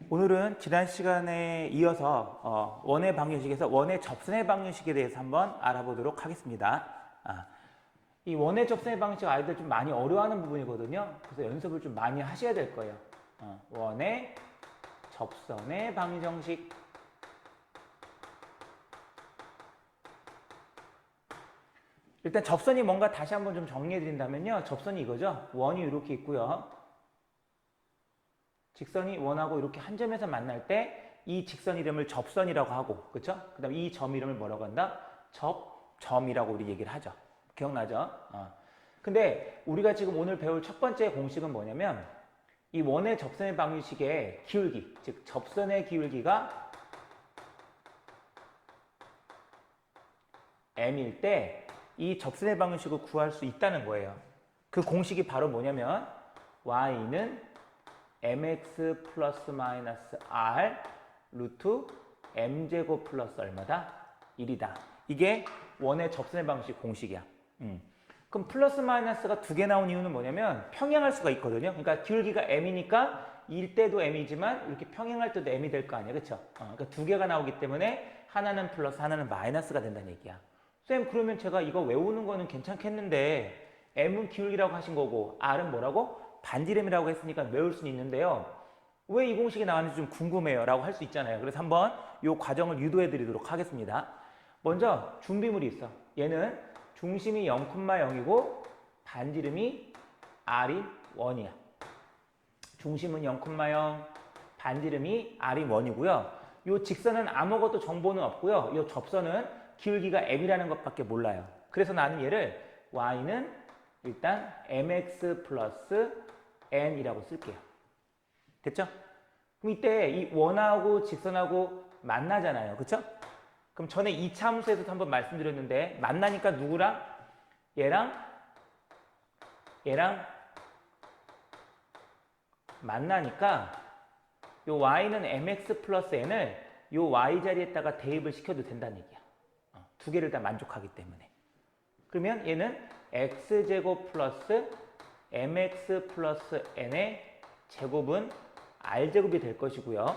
오늘은 지난 시간에 이어서 원의 방정식에서 원의 접선의 방정식에 대해서 한번 알아보도록 하겠습니다. 이 원의 접선의 방정식 아이들 좀 많이 어려워하는 부분이거든요. 그래서 연습을 좀 많이 하셔야 될 거예요. 원의 접선의 방정식. 일단 접선이 뭔가 다시 한번 좀 정리해 드린다면요. 접선이 이거죠. 원이 이렇게 있고요. 직선이 원하고 이렇게 한 점에서 만날 때 이 직선 이름을 접선이라고 하고, 그렇죠? 그 다음에 이 점 이름을 뭐라고 한다? 접점이라고 우리 얘기를 하죠. 기억나죠? 근데 우리가 지금 오늘 배울 첫 번째 공식은 뭐냐면 이 원의 접선의 방정식의 기울기, 즉 접선의 기울기가 m일 때 이 접선의 방정식을 구할 수 있다는 거예요. 그 공식이 바로 뭐냐면 y는 mx 플러스 마이너스 r 루트 m제곱 플러스 얼마다? 1이다. 이게 원의 접선의 방정식 공식이야. 그럼 플러스 마이너스가 두 개 나온 이유는 뭐냐면 평행할 수가 있거든요. 그러니까 기울기가 m이니까 일 때도 m이지만 이렇게 평행할 때도 m이 될 거 아니야. 그렇죠? 그러니까 두 개가 나오기 때문에 하나는 플러스 하나는 마이너스가 된다는 얘기야. 쌤, 그러면 제가 이거 외우는 거는 괜찮겠는데 m은 기울기라고 하신 거고 r은 뭐라고? 반지름이라고 했으니까 외울 수는 있는데요. 왜 이 공식이 나왔는지 좀 궁금해요 라고 할 수 있잖아요. 그래서 한번 이 과정을 유도해 드리도록 하겠습니다. 먼저 준비물이 있어. 얘는 중심이 0,0이고 반지름이 r이 1이야. 중심은 0,0, 반지름이 r이 1이고요. 이 직선은 아무것도 정보는 없고요. 이 접선은 기울기가 m이라는 것밖에 몰라요. 그래서 나는 얘를 y는 일단 mx 플러스 n이라고 쓸게요. 됐죠? 그럼 이때 이 원하고 직선하고 만나잖아요. 그쵸? 그럼 전에 2차 함수에서도 한번 말씀드렸는데 만나니까 누구랑? 얘랑 만나니까 요 y는 mx 플러스 n을 요 y 자리에다가 대입을 시켜도 된다는 얘기야. 두 개를 다 만족하기 때문에. 그러면 얘는 x제곱 플러스 mx 플러스 n의 제곱은 r제곱이 될 것이고요.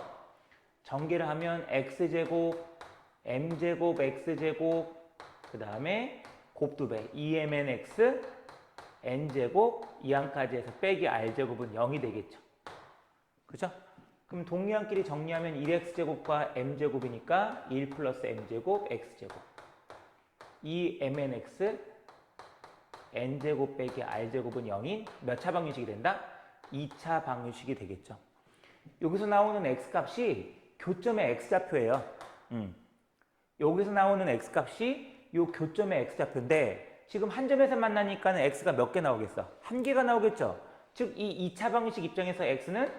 전개를 하면 x제곱, m제곱, x제곱, 그 다음에 곱 2배, 2mnx, n제곱, 이항까지 해서 빼기 r제곱은 0이 되겠죠. 그죠? 그럼 동리항끼리 정리하면 1x제곱과 m제곱이니까 1 플러스 m제곱, x제곱. 2mnx, n제곱 빼기 r제곱은 0인 몇 차 방정식이 된다? 2차 방정식이 되겠죠. 여기서 나오는 x값이 교점의 x좌표예요. 여기서 나오는 x값이 이 교점의 x좌표인데 지금 한 점에서 만나니까 x가 몇 개 나오겠어? 한 개가 나오겠죠. 즉 이 2차 방정식 입장에서 x는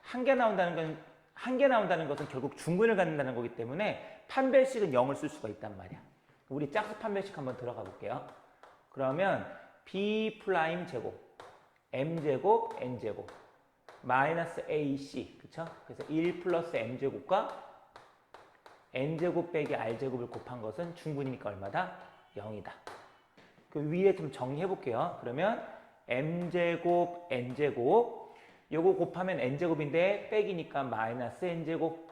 한 개 나온다는 것은 결국 중근을 갖는다는 거기 때문에 판별식은 0을 쓸 수가 있단 말이야. 우리 짝수 판별식 한번 들어가 볼게요. 그러면 b 프라임 제곱, m제곱, n제곱, 마이너스 ac, 그쵸? 그래서 1 플러스 m제곱과 n제곱 빼기 r제곱을 곱한 것은 중근이니까 얼마다? 0이다. 그 위에 좀 정리해 볼게요. 그러면 m제곱, n제곱, 요거 곱하면 n제곱인데 빼기니까 마이너스 n제곱,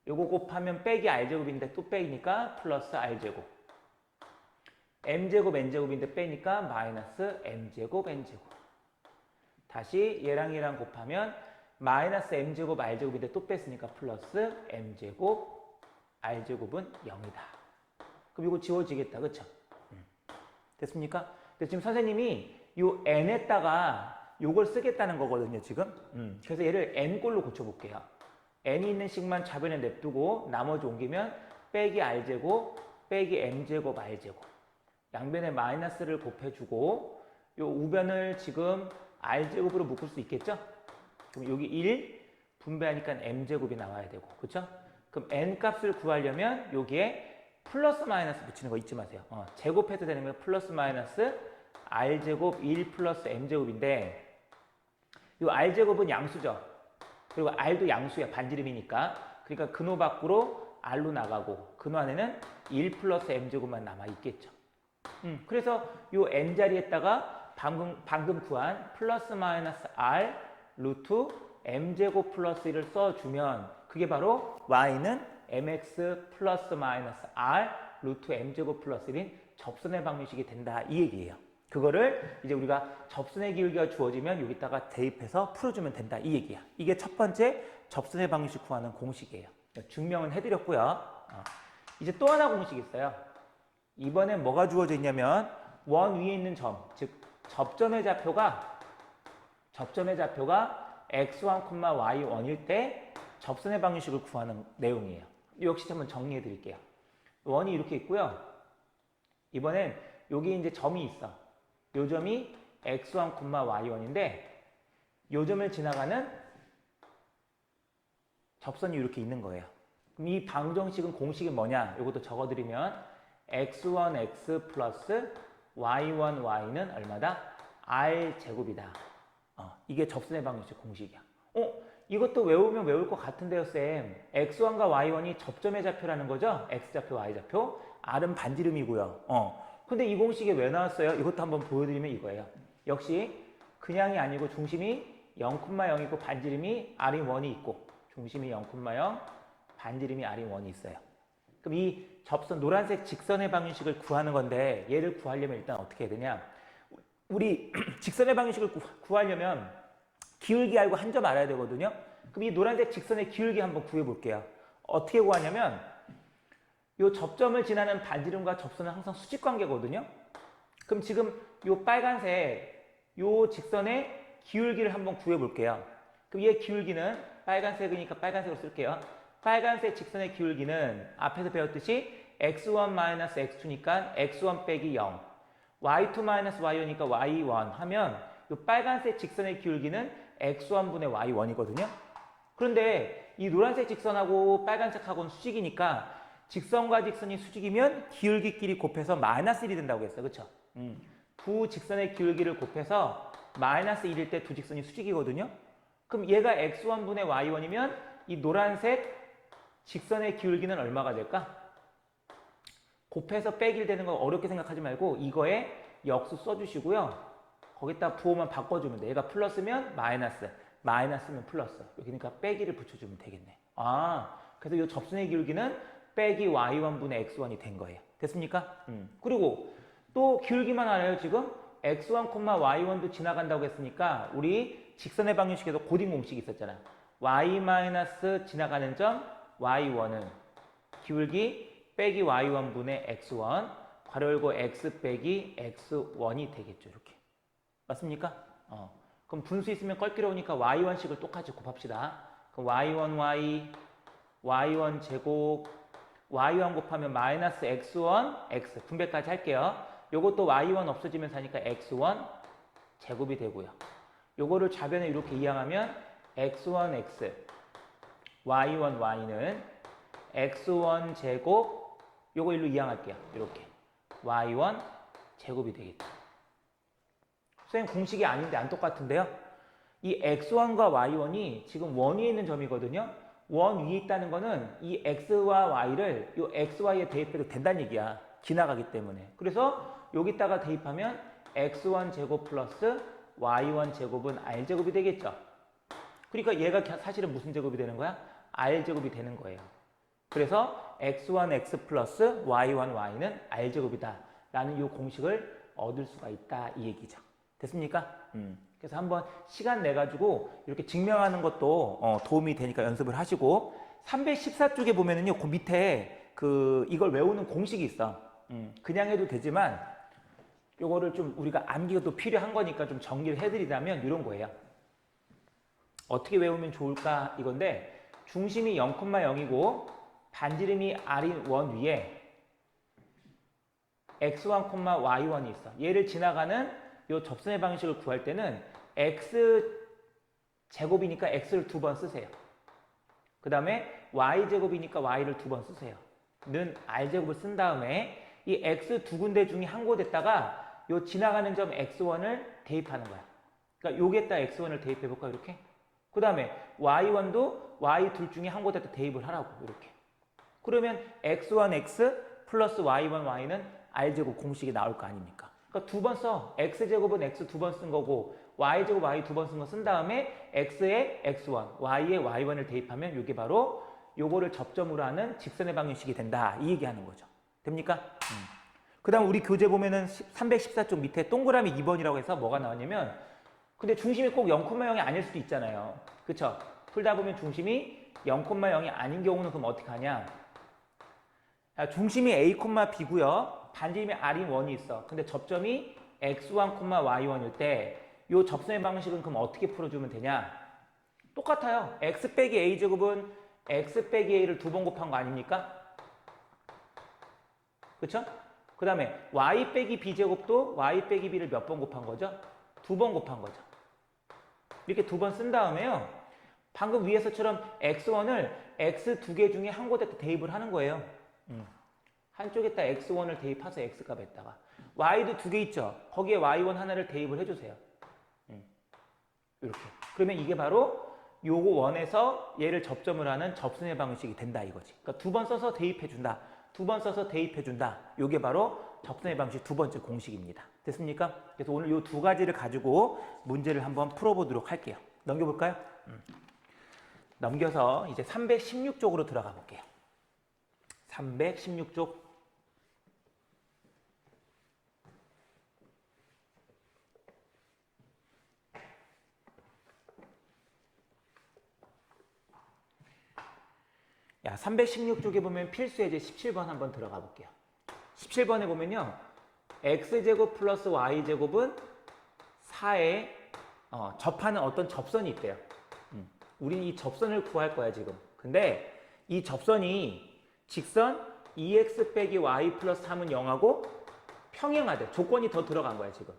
요거 곱하면 빼기 r제곱인데 또 빼기니까 플러스 r제곱, m제곱 n제곱인데 빼니까 마이너스 m제곱 n제곱, 다시 얘랑 얘랑 곱하면 마이너스 m제곱 r제곱인데 또 뺐으니까 플러스 m제곱 r제곱은 0이다. 그럼 이거 지워지겠다. 그쵸? 됐습니까? 근데 지금 선생님이 요 n에다가 요걸 쓰겠다는 거거든요. 지금. 그래서 얘를 n꼴로 고쳐볼게요. n이 있는 식만 좌변에 냅두고 나머지 옮기면 빼기 r제곱 빼기 m제곱 r제곱, 양변에 마이너스를 곱해주고 요 우변을 지금 r제곱으로 묶을 수 있겠죠? 그럼 여기 1 분배하니까 m제곱이 나와야 되고, 그쵸? 그럼 n값을 구하려면 여기에 플러스 마이너스 붙이는 거 잊지 마세요. 제곱해도 되는 거 플러스 마이너스 r제곱 1 플러스 m제곱인데 요 r제곱은 양수죠. 그리고 r도 양수야. 반지름이니까. 그러니까 근호 밖으로 r로 나가고 근호 안에는 1 플러스 m제곱만 남아있겠죠. 그래서 요 n 자리에다가 방금 구한 플러스 마이너스 r 루트 m제곱 플러스 1을 써주면 그게 바로 y는 mx 플러스 마이너스 r 루트 m제곱 플러스 1인 접선의 방정식이 된다 이 얘기예요. 그거를 이제 우리가 접선의 기울기가 주어지면 여기다가 대입해서 풀어주면 된다 이 얘기야. 이게 첫 번째 접선의 방정식 구하는 공식이에요. 증명은 해드렸고요. 이제 또 하나 공식이 있어요. 이번엔 뭐가 주어져 있냐면 원 위에 있는 점, 즉 접점의 좌표가 x1, y1일 때 접선의 방정식을 구하는 내용이에요. 역시 한번 정리해 드릴게요. 원이 이렇게 있고요. 이번엔 여기 이제 점이 있어. 요 점이 x1, y1인데 요 점을 지나가는 접선이 이렇게 있는 거예요. 그럼 이 방정식은 공식이 뭐냐? 이것도 적어드리면 x1x 플러스 y1y는 얼마다? r제곱이다. 이게 접선의 방정식 공식이야. 이것도 외우면 외울 것 같은데요, 쌤. x1과 y1이 접점의 좌표라는 거죠? x좌표, y좌표. r은 반지름이고요. 근데 이 공식이 왜 나왔어요? 이것도 한번 보여드리면 이거예요. 역시 그냥이 아니고 중심이 0,0이고 반지름이 r인 1이 있고 중심이 0,0, 반지름이 r인 1이 있어요. 그럼 이 접선 노란색 직선의 방정식을 구하는 건데 얘를 구하려면 일단 어떻게 해야 되냐? 우리 직선의 방정식을 구하려면 기울기 알고 한 점 알아야 되거든요. 그럼 이 노란색 직선의 기울기 한번 구해 볼게요. 어떻게 구하냐면 이 접점을 지나는 반지름과 접선은 항상 수직 관계거든요. 그럼 지금 이 빨간색 이 직선의 기울기를 한번 구해 볼게요. 그럼 얘 기울기는 빨간색이니까 빨간색으로 쓸게요. 빨간색 직선의 기울기는 앞에서 배웠듯이 x1-x2니까 x1 빼기 0, y2-y1이니까 y1 하면 이 빨간색 직선의 기울기는 x1분의 y1이거든요. 그런데 이 노란색 직선하고 빨간색하고는 수직이니까 직선과 직선이 수직이면 기울기끼리 곱해서 마이너스 1이 된다고 했어요. 그쵸? 두 직선의 기울기를 곱해서 마이너스 1일 때 두 직선이 수직이거든요. 그럼 얘가 x1분의 y1이면 이 노란색 직선의 기울기는 얼마가 될까? 곱해서 빼기를 되는 거 어렵게 생각하지 말고 이거에 역수 써주시고요. 거기다 부호만 바꿔주면 돼. 얘가 플러스면 마이너스, 마이너스면 플러스. 여기니까 빼기를 붙여주면 되겠네. 그래서 이 접선의 기울기는 빼기 y1분의 x1이 된 거예요. 됐습니까? 그리고 또 기울기만 알아요, 지금? x1, y1도 지나간다고 했으니까 우리 직선의 방정식에서 고딩 공식이 있었잖아. y 마이너스 지나가는 점 y1은 기울기 빼기 y1분의 x1 괄호 열고 x 빼기 x1이 되겠죠. 이렇게. 맞습니까? 그럼 분수 있으면 껄끄러우니까 y1식을 똑같이 곱합시다. 그럼 y1y, y1 제곱, y1 곱하면 마이너스 x1, x 분배까지 할게요. 요것도 y1 없어지면서 하니까 x1 제곱이 되고요. 요거를 좌변에 이렇게 이항하면 x1, x, y1, y는 x1 제곱, 요거 일로 이항할게요. 이렇게. y1 제곱이 되겠죠. 선생님 공식이 아닌데 안 똑같은데요? 이 x1과 y1이 지금 원 위에 있는 점이거든요. 원 위에 있다는 거는 이 x와 y를 이 xy에 대입해도 된다는 얘기야. 지나가기 때문에. 그래서 여기다가 대입하면 x1 제곱 플러스 y1 제곱은 r제곱이 되겠죠. 그러니까 얘가 사실은 무슨 제곱이 되는 거야? r제곱이 되는 거예요. 그래서 x1 x 플러스 y1 y는 r제곱이다 라는 이 공식을 얻을 수가 있다 이 얘기죠. 됐습니까? 그래서 한번 시간 내가지고 이렇게 증명하는 것도 도움이 되니까 연습을 하시고 314쪽에 보면은요 그 밑에 이걸 외우는 공식이 있어. 그냥 해도 되지만 요거를 좀 우리가 암기가 또 필요한 거니까 좀 정리를 해드리자면 이런 거예요. 어떻게 외우면 좋을까 이건데 중심이 0,0이고 반지름이 r인 1 위에 x1, y1이 있어. 얘를 지나가는 요 접선의 방식을 구할 때는 x 제곱이니까 x를 2번 쓰세요. 그 다음에 y 제곱이니까 y를 2번 쓰세요. 는 r 제곱을 쓴 다음에 이 x 두 군데 중에 한 곳에다가 요 지나가는 점 x1을 대입하는 거야. 그러니까 여기에다 x1을 대입해 볼까 이렇게. 그 다음에 y1도 y 둘 중에 한 곳에다 대입을 하라고 이렇게. 그러면 x1x 플러스 y1 y는 r 제곱 공식이 나올 거 아닙니까? 그러니까 두 번 써. x제곱은 x 두 번 쓴 거고 y제곱 y 두 번 쓴 거 쓴 다음에 x에 x1, y에 y1을 대입하면 이게 바로 요거를 접점으로 하는 직선의 방정식이 된다. 이 얘기하는 거죠. 됩니까? 그 다음 우리 교재 보면은 314쪽 밑에 동그라미 2번이라고 해서 뭐가 나왔냐면 근데 중심이 꼭 0,0이 아닐 수도 있잖아요. 그쵸? 풀다 보면 중심이 0,0이 아닌 경우는 그럼 어떻게 하냐? 중심이 A, B고요. 반지름이 R인 1이 있어. 근데 접점이 x1, y1일 때 이 접선의 방식은 그럼 어떻게 풀어주면 되냐? 똑같아요. x 빼기 a 제곱은 x 빼기 a를 두 번 곱한 거 아닙니까? 그쵸? 그 다음에 y 빼기 b 제곱도 y 빼기 b를 몇 번 곱한 거죠? 두 번 곱한 거죠. 이렇게 두 번 쓴 다음에요. 방금 위에서처럼 x1을 x 두 개 중에 한 곳에 대입을 하는 거예요. 한쪽에다 x1을 대입해서 x값에다가 y도 두 개 있죠. 거기에 y1 하나를 대입을 해주세요. 이렇게. 그러면 이게 바로 요거 원에서 얘를 접점을 하는 접선의 방식이 된다 이거지. 그러니까 두 번 써서 대입해준다. 두 번 써서 대입해준다. 요게 바로 접선의 방식 두 번째 공식입니다. 됐습니까? 그래서 오늘 요 두 가지를 가지고 문제를 한번 풀어보도록 할게요. 넘겨볼까요? 넘겨서 이제 316쪽으로 들어가 볼게요. 316쪽. 야, 316쪽에 보면 필수예제 17번 한번 들어가 볼게요. 17번에 보면요. x제곱 플러스 y제곱은 4에 접하는 어떤 접선이 있대요. 우리 이 접선을 구할 거야 지금. 근데 이 접선이 직선 2x 빼기 y 플러스 3은 0하고 평행하대. 조건이 더 들어간 거야 지금.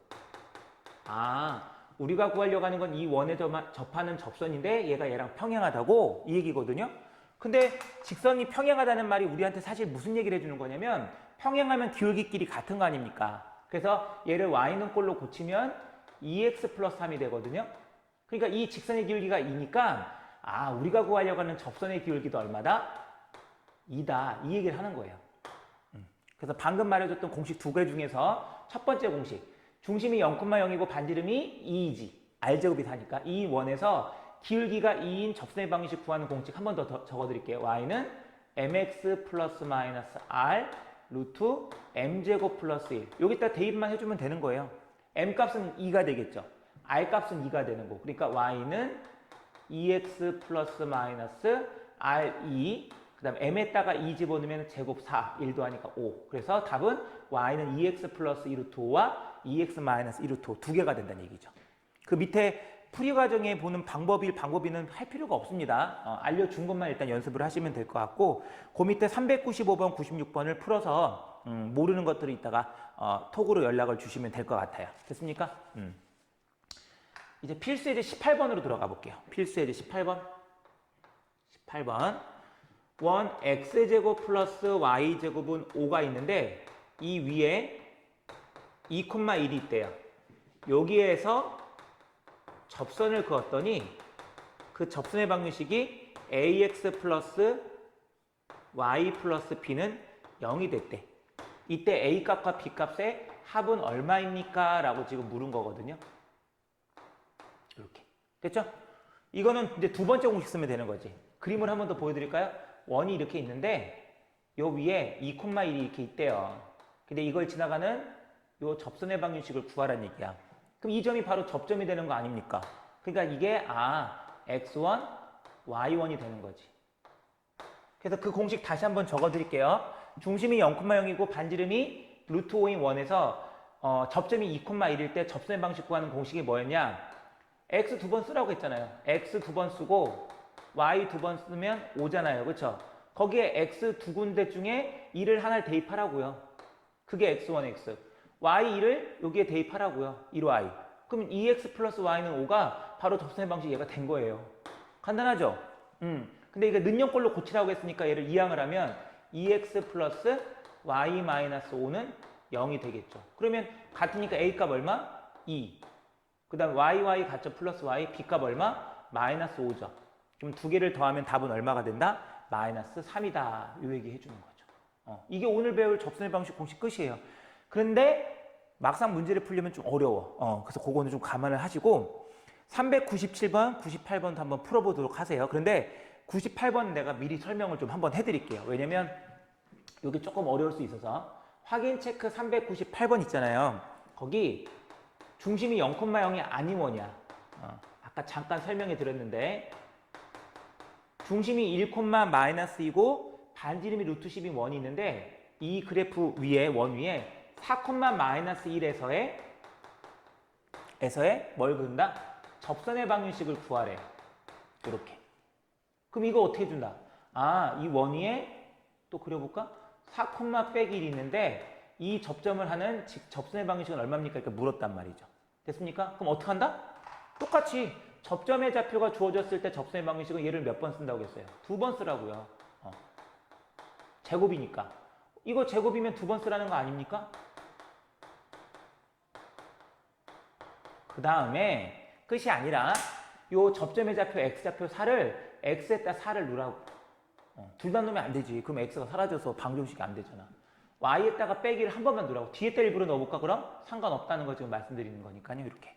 아, 우리가 구하려고 하는 건 이 원에 접하는 접선인데 얘가 얘랑 평행하다고 이 얘기거든요. 근데 직선이 평행하다는 말이 우리한테 사실 무슨 얘기를 해주는 거냐면 평행하면 기울기끼리 같은 거 아닙니까? 그래서 얘를 y는 꼴로 고치면 2x 플러스 3이 되거든요. 그러니까 이 직선의 기울기가 2니까 아, 우리가 구하려고 하는 접선의 기울기도 얼마다? 2다. 이 얘기를 하는 거예요. 그래서 방금 말해줬던 공식 두 개 중에서 첫 번째 공식. 중심이 0,0이고 반지름이 2이지. r제곱이 4니까 이 원에서 기울기가 2인 접선의 방식 구하는 공식 한 번 더 적어드릴게요. y는 mx 플러스 마이너스 r 루트 m제곱 플러스 1. 여기다 대입만 해주면 되는 거예요. m 값은 2가 되겠죠. r 값은 2가 되는 거. 그러니까 y는 2x 플러스 마이너스 r2. 그 다음 m에다가 2 집어넣으면 제곱 4. 1도 하니까 5. 그래서 답은 y는 2x 플러스 2루트 5와 2x 마이너스 2루트 5 두 개가 된다는 얘기죠. 그 밑에 풀이 과정에 보는 방법이는 할 필요가 없습니다. 알려준 것만 일단 연습을 하시면 될 것 같고 그 밑에 395번, 96번을 풀어서 모르는 것들을 이따가 톡으로 연락을 주시면 될 것 같아요. 됐습니까? 이제 필수예제 18번으로 들어가 볼게요. 필수예제 18번. 18번. 원 x제곱 플러스 y제곱은 5가 있는데 이 위에 2,1이 있대요. 여기에서 접선을 그었더니 그 접선의 방정식이 ax 플러스 y 플러스 b는 0이 됐대. 이때 a 값과 b 값의 합은 얼마입니까? 라고 지금 물은 거거든요. 이렇게. 됐죠? 이거는 이제 두 번째 공식 쓰면 되는 거지. 그림을 한 번 더 보여드릴까요? 원이 이렇게 있는데 요 위에 2,1이 이렇게 있대요. 근데 이걸 지나가는 요 접선의 방정식을 구하라는 얘기야. 그럼 이 점이 바로 접점이 되는 거 아닙니까? 그러니까 이게 x1, y1이 되는 거지. 그래서 그 공식 다시 한번 적어드릴게요. 중심이 0,0이고 반지름이 루트 5인 원에서 접점이 2,1일 때 접선의 방식 구하는 공식이 뭐였냐? x 두 번 쓰라고 했잖아요. x 두 번 쓰고 y 두 번 쓰면 5잖아요. 그렇죠? 거기에 x 두 군데 중에 2를 하나를 대입하라고요. 그게 x1, x. y2를 여기에 대입하라고요. 1y. 그러면 2x 플러스 y는 5가 바로 접선의 방식 얘가 된 거예요. 간단하죠? 근데 이게 는영꼴로 고치라고 했으니까 얘를 이항을 하면 2x 플러스 y 마이너스 5는 0이 되겠죠. 그러면 같으니까 a 값 얼마? 2. 그 다음 y 같죠? 플러스 y. b 값 얼마? 마이너스 5죠. 그럼 두 개를 더하면 답은 얼마가 된다? 마이너스 3이다. 이 얘기 해주는 거죠. 이게 오늘 배울 접선의 방식 공식 끝이에요. 그런데 막상 문제를 풀려면 좀 어려워. 그래서 그거는 좀 감안을 하시고 397번, 98번도 한번 풀어보도록 하세요. 그런데 98번 내가 미리 설명을 좀 한번 해드릴게요. 왜냐면 이게 조금 어려울 수 있어서 확인 체크 398번 있잖아요. 거기 중심이 0,0이 아닌 원이야. 아까 잠깐 설명해 드렸는데 중심이 1,-2이고 반지름이 루트 10인 원이 있는데 이 그래프 위에 원 위에 4,-1에서의 뭘 그린다? 접선의 방정식을 구하래. 이렇게. 그럼 이거 어떻게 준다? 이 원 위에 또 그려볼까? 4,-1이 있는데 이 접점을 하는 접선의 방정식은 얼마입니까? 이렇게 물었단 말이죠. 됐습니까? 그럼 어떻게 한다? 똑같이 접점의 좌표가 주어졌을 때 접선의 방정식은 얘를 몇 번 쓴다고 했어요? 2번 쓰라고요. 제곱이니까. 이거 제곱이면 2번 쓰라는 거 아닙니까? 그 다음에 끝이 아니라 요 접점의 좌표 x좌표 4를 x에다 4를 넣으라고. 둘 다 넣으면 안 되지. 그럼 x가 사라져서 방정식이 안 되잖아. y에다가 빼기를 한 번만 넣으라고. 뒤에다 일부러 넣어볼까 그럼? 상관없다는 거 지금 말씀드리는 거니까요. 이렇게.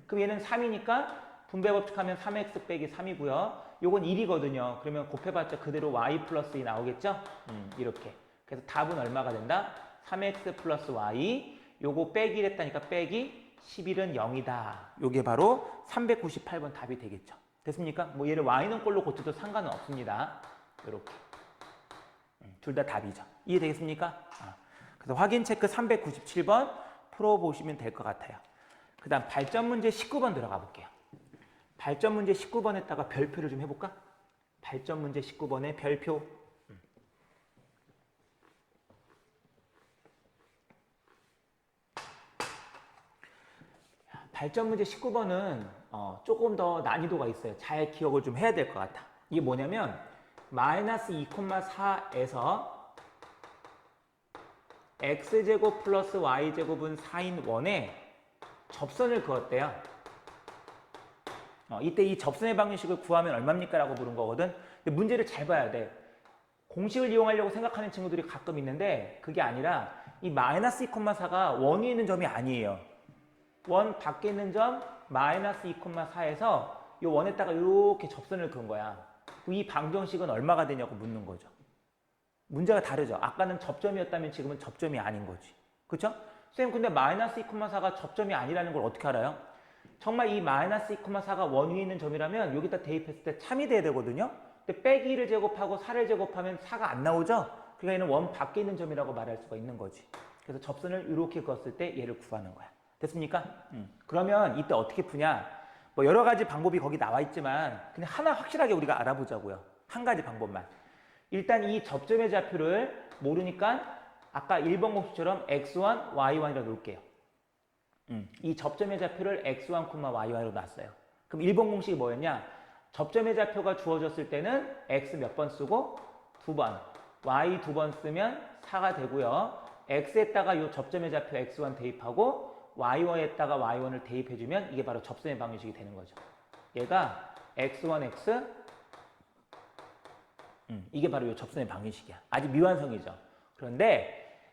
그럼 얘는 3이니까 분배 법칙하면 3x 빼기 3이고요. 요건 1이거든요. 그러면 곱해봤자 그대로 y 플러스 2 나오겠죠? 이렇게. 그래서 답은 얼마가 된다? 3x 플러스 y. 요거 빼기를 했다니까 빼기 11은 0이다. 요게 바로 398번 답이 되겠죠. 됐습니까? 뭐 얘를 y는 꼴로 고쳐도 상관은 없습니다. 이렇게. 둘 다 답이죠. 이해되겠습니까? 그래서 확인 체크 397번 풀어보시면 될 것 같아요. 그 다음 발전 문제 19번 들어가 볼게요. 발전 문제 19번에다가 별표를 좀 해볼까? 발전 문제 19번에 별표. 발전 문제 19번은 조금 더 난이도가 있어요. 잘 기억을 좀 해야 될 것 같아. 이게 뭐냐면 마이너스 2,4에서 x제곱 플러스 y제곱은 4인 원에 접선을 그었대요. 이때 이 접선의 방정식을 구하면 얼마입니까? 라고 물은 거거든. 근데 문제를 잘 봐야 돼. 공식을 이용하려고 생각하는 친구들이 가끔 있는데 그게 아니라 이 마이너스 2,4가 원 위에 있는 점이 아니에요. 원 밖에 있는 점 마이너스 2,4에서 이 원에다가 이렇게 접선을 그은 거야. 이 방정식은 얼마가 되냐고 묻는 거죠. 문제가 다르죠. 아까는 접점이었다면 지금은 접점이 아닌 거지. 그렇죠? 쌤 근데 마이너스 2,4가 접점이 아니라는 걸 어떻게 알아요? 정말 이 마이너스 2,4가 원 위에 있는 점이라면 여기다 대입했을 때 참이 돼야 되거든요. 근데 빼기를 제곱하고 4를 제곱하면 4가 안 나오죠? 그러니까 얘는 원 밖에 있는 점이라고 말할 수가 있는 거지. 그래서 접선을 이렇게 그었을 때 얘를 구하는 거야. 됐습니까? 그러면 이때 어떻게 푸냐? 뭐 여러 가지 방법이 거기 나와 있지만 그냥 하나 확실하게 우리가 알아보자고요. 한 가지 방법만. 일단 이 접점의 좌표를 모르니까 아까 1번 공식처럼 x1, y1이라고 놓을게요. 이 접점의 좌표를 x1, y1으로 놨어요. 그럼 1번 공식이 뭐였냐? 접점의 좌표가 주어졌을 때는 x 몇 번 쓰고 2번, y 2번 쓰면 4가 되고요. x에다가 이 접점의 좌표 x1 대입하고 y1에다가 y1을 대입해주면 이게 바로 접선의 방정식이 되는 거죠. 얘가 x1x 이게 바로 이 접선의 방정식이야. 아직 미완성이죠. 그런데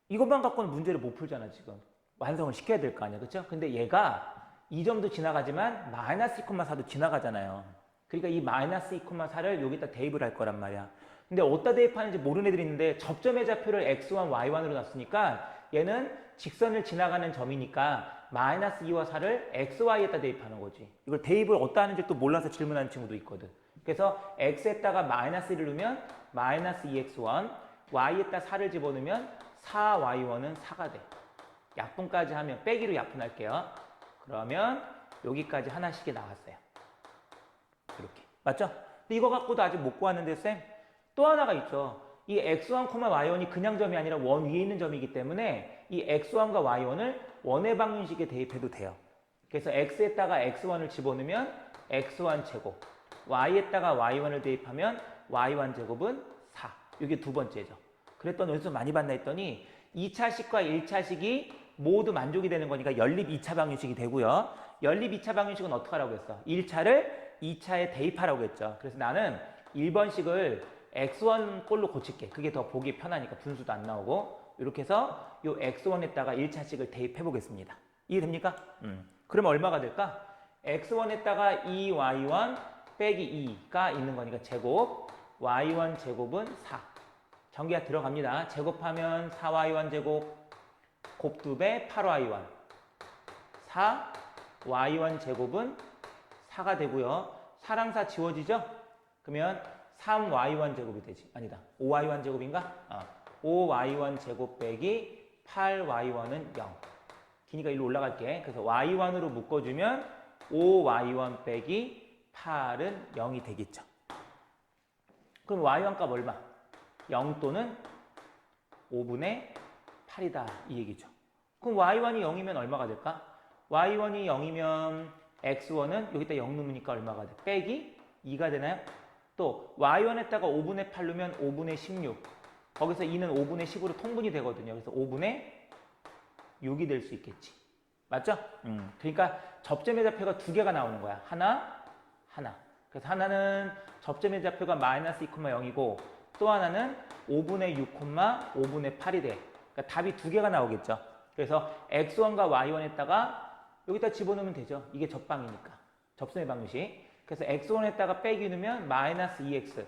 이것만 갖고는 문제를 못 풀잖아 지금. 완성을 시켜야 될 거 아니야. 그렇죠? 근데 얘가 이 점도 지나가지만 마이너스 2,4도 지나가잖아요. 그러니까 이 마이너스 2,4를 여기다 대입을 할 거란 말이야. 근데 어디다 대입하는지 모르는 애들이 있는데 접점의 좌표를 x1, y1으로 놨으니까 얘는 직선을 지나가는 점이니까 마이너스 2와 4를 xy에다 대입하는 거지. 이걸 대입을 어디다 하는지 또 몰라서 질문하는 친구도 있거든. 그래서 x에다가 마이너스 1을 넣으면 마이너스 2x1, y에다 4를 집어넣으면 4y1은 4가 돼. 약분까지 하면 빼기로 약분할게요. 그러면 여기까지 하나씩이 나왔어요. 이렇게. 맞죠? 근데 이거 갖고도 아직 못 구하는데 쌤, 또 하나가 있죠. 이 x1, y1이 그냥 점이 아니라 원 위에 있는 점이기 때문에 이 x1과 y1을 원의 방정식에 대입해도 돼요. 그래서 x에다가 x1을 집어넣으면 x1 제곱, y에다가 y1을 대입하면 y1 제곱은 4. 이게 두 번째죠. 그랬더니 어디서 많이 봤나 했더니 2차식과 1차식이 모두 만족이 되는 거니까 연립 2차 방정식이 되고요. 연립 2차 방정식은 어떻게 하라고 했어? 1차를 2차에 대입하라고 했죠. 그래서 나는 1번식을 x1 꼴로 고칠게. 그게 더 보기 편하니까 분수도 안 나오고. 이렇게 해서 요 x1에다가 1차식을 대입해 보겠습니다. 이해됩니까? 그러면 얼마가 될까? x1에다가 2y1 빼기 2가 있는 거니까 제곱, y1 제곱은 4. 전기가 들어갑니다. 제곱하면 4y1 제곱, 곱 2배 8y1. 4, y1 제곱은 4가 되고요. 4랑 4 지워지죠? 그러면 3y1 제곱이 되지. 아니다. 5y1 제곱인가? 5y1 제곱 빼기 8y1은 0. 기니까 일로 올라갈게. 그래서 y1으로 묶어주면 5y1 빼기 8은 0이 되겠죠. 그럼 y1 값 얼마? 0 또는 5분의 8이다. 이 얘기죠. 그럼 y1이 0이면 얼마가 될까? y1이 0이면 x1은 여기다 0 넣으니까 얼마가 돼? 빼기 2가 되나요? 또 y1에다가 5분의 8 넣으면 5분의 16. 거기서 2는 5분의 10으로 통분이 되거든요. 그래서 5분의 6이 될 수 있겠지. 맞죠? 그러니까 접점의 좌표가 두 개가 나오는 거야. 하나, 하나. 그래서 하나는 접점의 좌표가 마이너스 2,0이고 또 하나는 5분의 6, 5분의 8이 돼. 그러니까 답이 두 개가 나오겠죠. 그래서 x1과 y1에다가 여기다 집어넣으면 되죠. 이게 접방이니까. 접선의 방식. 그래서 x1에다가 빼기 넣으면 마이너스 2x.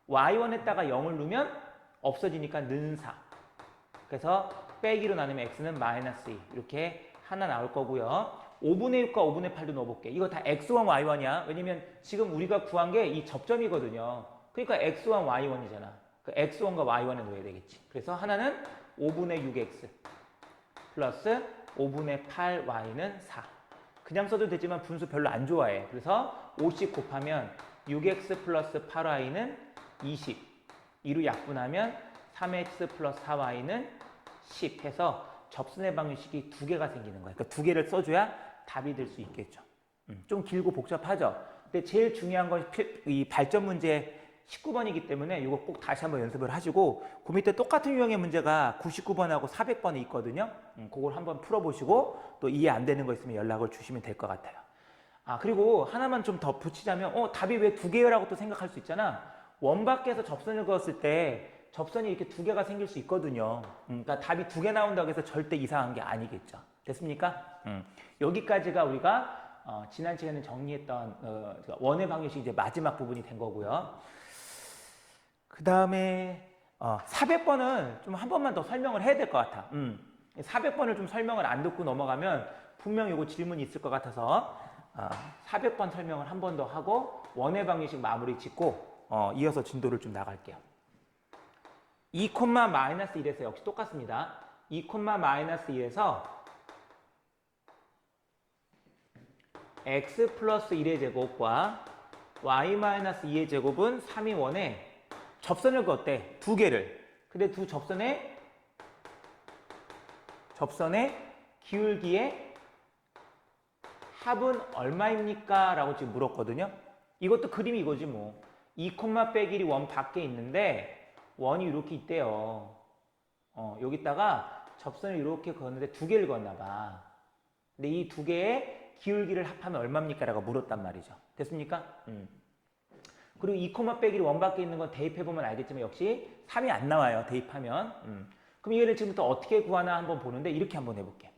y1에다가 0을 넣으면 없어지니까 는 4. 그래서 빼기로 나누면 x는 마이너스 2. 이렇게 하나 나올 거고요. 5분의 6과 5분의 8도 넣어볼게. 이거 다 x1, y1이야. 왜냐면 지금 우리가 구한 게 이 접점이거든요. 그러니까 x1, y1이잖아. 그 x1과 y1에 넣어야 되겠지. 그래서 하나는 5분의 6x 플러스 5분의 8y는 4. 그냥 써도 되지만 분수 별로 안 좋아해. 그래서 50 곱하면 6x 플러스 8y는 20. 2로 약분하면 3x 플러스 4y는 10 해서 접선의 방정식이 두 개가 생기는 거야. 그러니까 두 개를 써줘야 답이 될 수 있겠죠. 좀 길고 복잡하죠. 근데 제일 중요한 건 이 발전 문제 19번이기 때문에 이거 꼭 다시 한번 연습을 하시고 그 밑에 똑같은 유형의 문제가 99번하고 400번에 있거든요. 그걸 한번 풀어보시고 또 이해 안 되는 거 있으면 연락을 주시면 될 것 같아요. 그리고 하나만 좀 더 붙이자면 답이 왜 두 개라고 또 생각할 수 있잖아. 원 밖에서 접선을 그었을 때 접선이 이렇게 두 개가 생길 수 있거든요. 그러니까 답이 두 개 나온다고 해서 절대 이상한 게 아니겠죠. 됐습니까? 여기까지가 우리가 지난 시간에 정리했던 원의 방정식 이제 마지막 부분이 된 거고요. 그 다음에 400번은 좀 한 번만 더 설명을 해야 될 것 같아. 400번을 좀 설명을 안 듣고 넘어가면 분명 이거 질문이 있을 것 같아서 400번 설명을 한 번 더 하고 원의 방정식 마무리 짓고 이어서 진도를 좀 나갈게요. 2, 마이너스 1에서 역시 똑같습니다. 2, 마이너스 1에서 x 플러스 1의 제곱과 y 마이너스 2의 제곱은 3이 원에 접선을 그었대. 두 개를. 근데 두 접선의 기울기의 합은 얼마입니까? 라고 지금 물었거든요. 이것도 그림이 이거지 뭐. 2, 빼기 1이 원 밖에 있는데 원이 이렇게 있대요. 여기다가 접선을 이렇게 그었는데 두 개를 그었나 봐. 근데 이 두 개의 기울기를 합하면 얼마입니까? 라고 물었단 말이죠. 됐습니까? 그리고 2, 빼기 1이 원 밖에 있는 건 대입해보면 알겠지만 역시 3이 안 나와요. 대입하면. 그럼 이거를 지금부터 어떻게 구하나 한번 보는데 이렇게 한번 해볼게.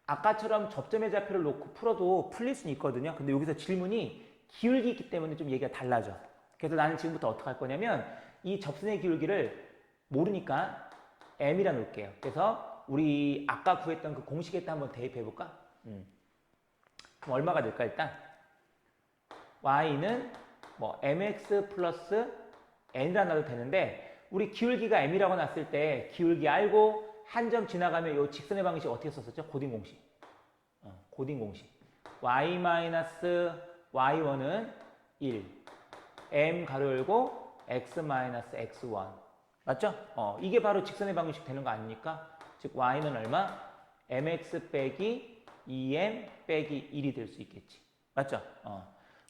아까처럼 접점의 좌표를 놓고 풀어도 풀릴 수는 있거든요. 근데 여기서 질문이 기울기이기 때문에 좀 얘기가 달라져. 그래서 나는 지금부터 어떻게 할 거냐면 이 접선의 기울기를 모르니까 m이라 놓을게요. 그래서 우리 아까 구했던 그 공식에다 한번 대입해볼까? 그럼 얼마가 될까 일단? y는 뭐 mx 플러스 n이라 놔도 되는데 우리 기울기가 m이라고 놨을 때 기울기 알고 한 점 지나가면 이 직선의 방식 어떻게 썼었죠? 고딩 공식. 고딩 공식. y 마이너스 y1은 1. m 가로 열고 x 마이너스 x1. 맞죠? 이게 바로 직선의 방식 되는 거 아닙니까? 즉 y는 얼마? mx 빼기 2m 빼기 1이 될 수 있겠지. 맞죠?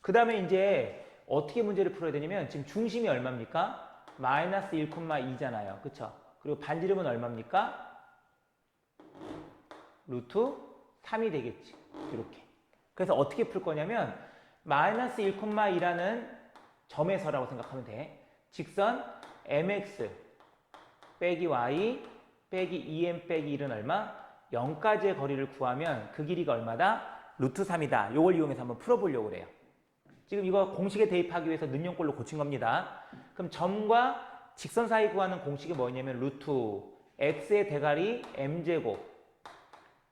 그 다음에 이제 어떻게 문제를 풀어야 되냐면 지금 중심이 얼마입니까? 마이너스 1,2잖아요. 그쵸? 그리고 반지름은 얼마입니까? 루트 3이 되겠지. 이렇게. 그래서 어떻게 풀 거냐면 마이너스 1,2라는 점에서라고 생각하면 돼. 직선 mx 빼기 y 빼기 2m 빼기 1은 얼마? 0까지의 거리를 구하면 그 길이가 얼마다? 루트 3이다. 이걸 이용해서 한번 풀어보려고 그래요. 지금 이거 공식에 대입하기 위해서 는용꼴로 고친 겁니다. 그럼 점과 직선 사이 구하는 공식이 뭐냐면 루트 x의 대가리 m제곱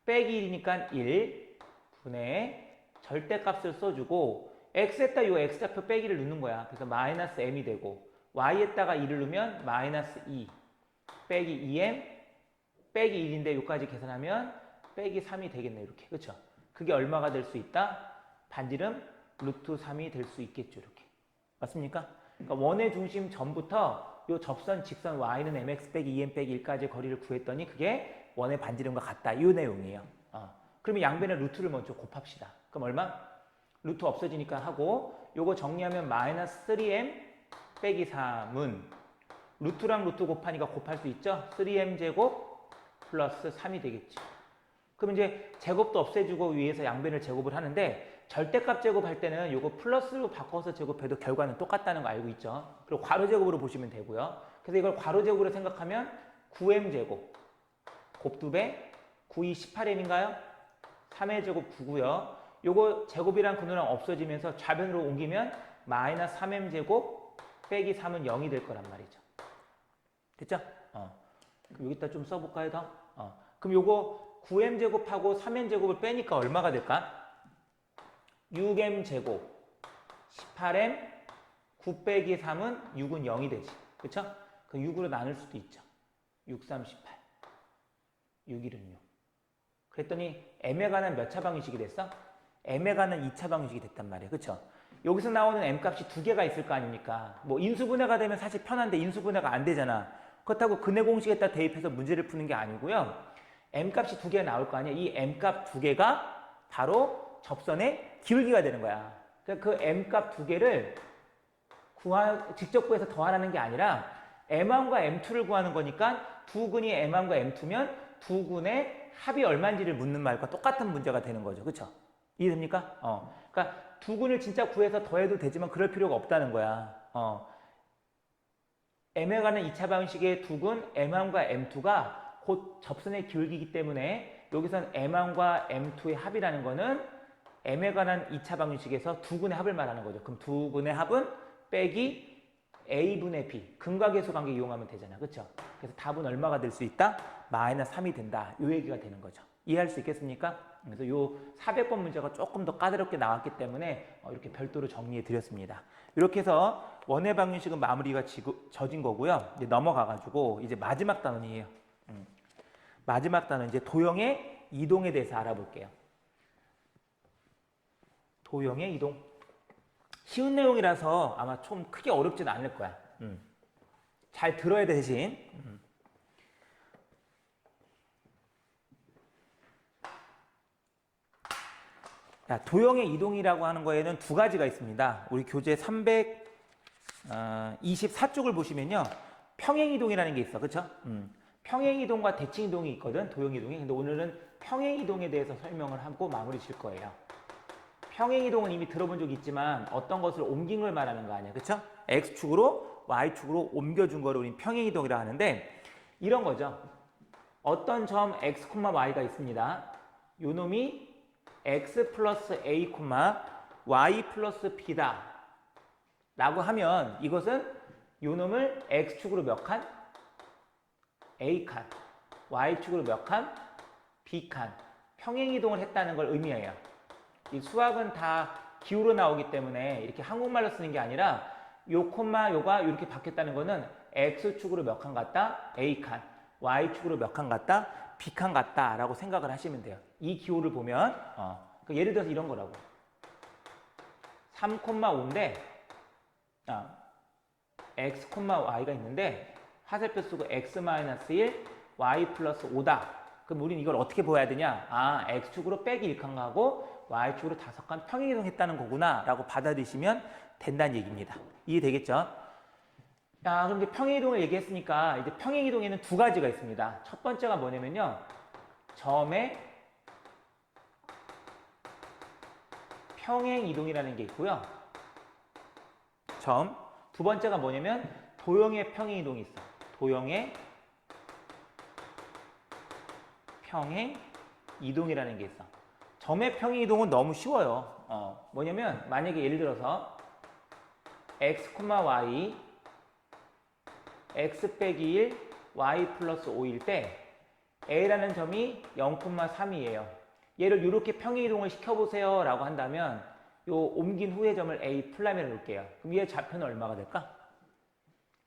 빼기 1이니까 1 분의 절대값을 써주고 x에다 요 x좌표 빼기를 넣는 거야. 그래서 마이너스 m이 되고 y에다가 2를 넣으면 마이너스 2 빼기 2m 빼기 1인데 요까지 계산하면 빼기 3이 되겠네. 이렇게. 그쵸? 그게 얼마가 될 수 있다? 반지름 루트 3이 될 수 있겠죠. 이렇게. 맞습니까? 그러니까 원의 중심 전부터 요 접선 직선 y는 mx 빼기 2m 빼기 1까지 거리를 구했더니 그게 원의 반지름과 같다. 이 내용이에요. 그러면 양변의 루트를 먼저 곱합시다. 그럼 얼마? 루트 없어지니까 하고 요거 정리하면 마이너스 3m 빼기 3은 루트랑 루트 곱하니까 곱할 수 있죠? 3m 제곱 플러스 3이 되겠지. 그럼 이제 제곱도 없애주고 위에서 양변을 제곱을 하는데 절대값 제곱할 때는 요거 플러스로 바꿔서 제곱해도 결과는 똑같다는 거 알고 있죠? 그리고 괄호 제곱으로 보시면 되고요. 그래서 이걸 괄호 제곱으로 생각하면 9m 제곱 곱 2배 9이 18m인가요? 3의 제곱 9고요. 요거 제곱이랑 근호랑 없어지면서 좌변으로 옮기면 마이너스 3m 제곱 빼기 3은 0이 될 거란 말이죠. 됐죠? 그럼 여기다 좀 써볼까요, 더? 그럼 요거 9m 제곱하고 3m 제곱을 빼니까 얼마가 될까? 6m 제곱 18m 9 빼기 3은 6은 0이 되지. 그쵸? 그 6으로 나눌 수도 있죠. 6, 3, 18 6, 1은 6 그랬더니 m에 관한 몇 차 방정식이 됐어? m에 관한 2차 방정식이 됐단 말이에요. 그쵸? 여기서 나오는 m값이 두 개가 있을 거 아닙니까? 뭐 인수분해가 되면 사실 편한데 인수분해가 안 되잖아. 그렇다고 근해 공식에다 대입해서 문제를 푸는 게 아니고요. m값이 두 개가 나올 거 아니야. 이 m값 두 개가 바로 접선의 기울기가 되는 거야. 그러니까 그 m값 두 개를 직접 구해서 더하라는 게 아니라 m1과 m2를 구하는 거니까 두 근이 m1과 m2면 두 근의 합이 얼마인지를 묻는 말과 똑같은 문제가 되는 거죠. 그쵸? 이해됩니까? 그러니까 두 근을 진짜 구해서 더해도 되지만 그럴 필요가 없다는 거야. m에 관한 2차 방식의 두 근 m1과 m2가 곧 접선의 기울기이기 때문에 여기선 m1과 m2의 합이라는 거는 m에 관한 2차 방정식에서 두 근의 합을 말하는 거죠. 그럼 두 근의 합은 빼기 a분의 b 근과계수 관계 이용하면 되잖아. 그렇죠? 그래서 답은 얼마가 될 수 있다? 마이너스 3이 된다. 요 얘기가 되는 거죠. 이해할 수 있겠습니까? 그래서 요 400번 문제가 조금 더 까다롭게 나왔기 때문에 이렇게 별도로 정리해 드렸습니다. 이렇게 해서 원의 방정식은 마무리가 져진 거고요. 이제 넘어가가지고 이제 마지막 단원이에요. 마지막 단원 이제 도형의 이동에 대해서 알아볼게요. 도형의 이동. 쉬운 내용이라서 아마 좀 크게 어렵진 않을 거야. 잘 들어야 돼 대신. 자, 도형의 이동이라고 하는 거에는 두 가지가 있습니다. 우리 교재 324쪽을 보시면요. 평행이동이라는 게 있어. 그쵸? 평행이동과 대칭이동이 있거든. 도형이동이. 근데 오늘은 평행이동에 대해서 설명을 하고 마무리 질 거예요. 평행이동은 이미 들어본 적이 있지만 어떤 것을 옮긴 걸 말하는 거 아니야. 그쵸? X축으로 Y축으로 옮겨준 거를 우린 평행이동이라고 하는데 이런 거죠. 어떤 점 X, Y가 있습니다. 요 놈이 X 플러스 A, Y 플러스 B다 라고 하면 이것은 요 놈을 X축으로 몇 칸? A칸, Y축으로 몇 칸? B칸 평행이동을 했다는 걸 의미해요. 이 수학은 다 기호로 나오기 때문에 이렇게 한국말로 쓰는 게 아니라 요 콤마 요가 이렇게 바뀌었다는 거는 X축으로 몇 칸 갔다? A칸, Y축으로 몇 칸 갔다? B칸 갔다 라고 생각을 하시면 돼요. 이 기호를 보면 그러니까 예를 들어서 이런 거라고 3,5인데 X, Y가 있는데 화살표 쓰고 X-1, Y 플러스 5다. 그럼 우리는 이걸 어떻게 보아야 되냐? X축으로 빼기 1칸 가고 Y축으로 5칸 평행이동했다는 거구나 라고 받아들이시면 된다는 얘기입니다. 이해되겠죠? 그럼 이제 평행이동을 얘기했으니까 이제 평행이동에는 두 가지가 있습니다. 첫 번째가 뭐냐면요. 점의 평행이동이라는 게 있고요. 두 번째가 뭐냐면 도형의 평행이동이 있어. 도형의 평행 이동이라는 게 있어. 점의 평행 이동은 너무 쉬워요. 뭐냐면 만약에 예를 들어서 x, y x 빼기 1 y 플러스 5일 때 a라는 점이 0,3이에요. 얘를 이렇게 평행 이동을 시켜보세요 라고 한다면 요 옮긴 후의 점을 a 플라이로 놓을게요. 그럼 얘 좌표는 얼마가 될까?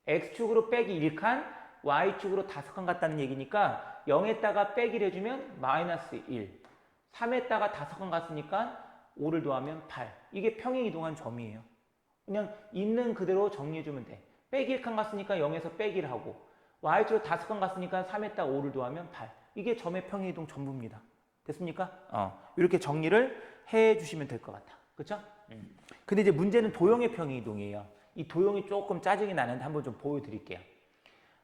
x축으로 빼기 1칸, y축으로 5칸 갔다는 얘기니까 0에다가 빼기를 해주면 마이너스 1, 3에다가 5칸 갔으니까 5를 더하면 8. 이게 평행 이동한 점이에요. 그냥 있는 그대로 정리해주면 돼. 빼기 1칸 갔으니까 0에서 빼기를 하고 y축으로 5칸 갔으니까 3에다가 5를 더하면 8. 이게 점의 평행 이동 전부입니다. 됐습니까? 이렇게 정리를 해주시면 될 것 같아. 그쵸? 근데 이제 문제는 도형의 평행 이동이에요. 이 도형이 조금 짜증이 나는데 한번 좀 보여드릴게요.